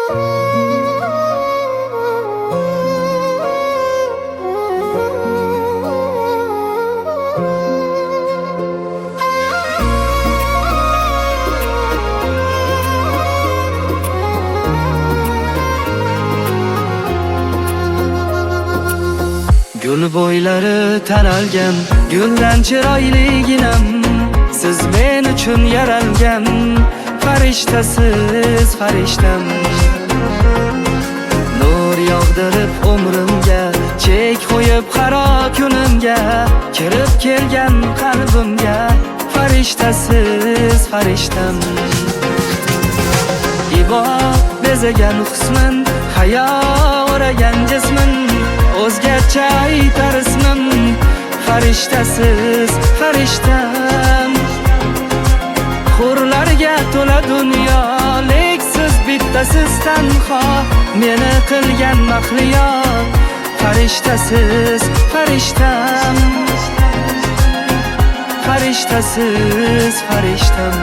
Gul bo'ylari taralgan, guldan chiroyliginam, siz men uchun yaralgan farishtasiz farishtam. Nur yog'dirib umrimga, chek qo'yib qaro kunimga, kirib kelgan qalbimga farishtasiz farishtam. Ibo bezagan husnin, hayo o'ragan jismin, o'zgacha aytar ismim farishtasiz farishtam. Hurlarga to'la dunyo, lek siz bittasiz tanho, meni qilgan mahliyo farishtasiz farishtam. Farishtasiz farishtam.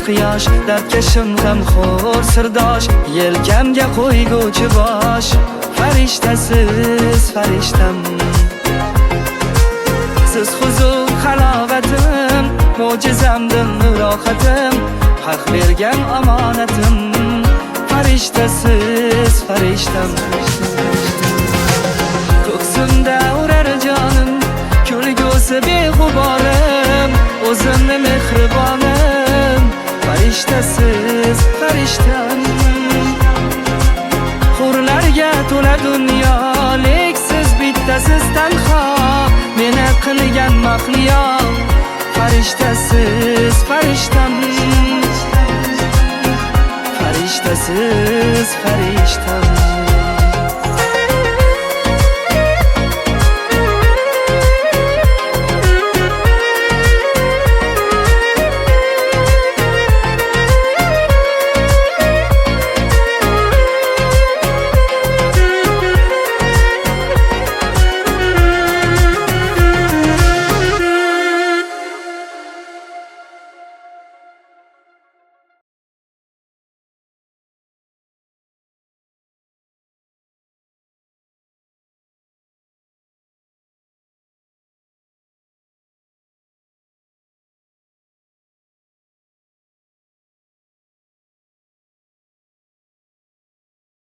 Quyosh, dardkashim g'amxo'r sirdosh, yelkamga qo'yguvchi bosh farishtasiz farishtam. Siz huzur halovatim, mo'jizamdim rohatim, haq bergan omonatim farishtasiz farishtam. Ko'ksimda urar jonim, kulgusi beg'uborim, o'zimni mehribonim farishtasiz farishtam. Hurlarga to'la dunyo, lek siz bittasiz tanho, meni qilgan mahliyo farishtasiz farishtam. Farishtasiz farishtam.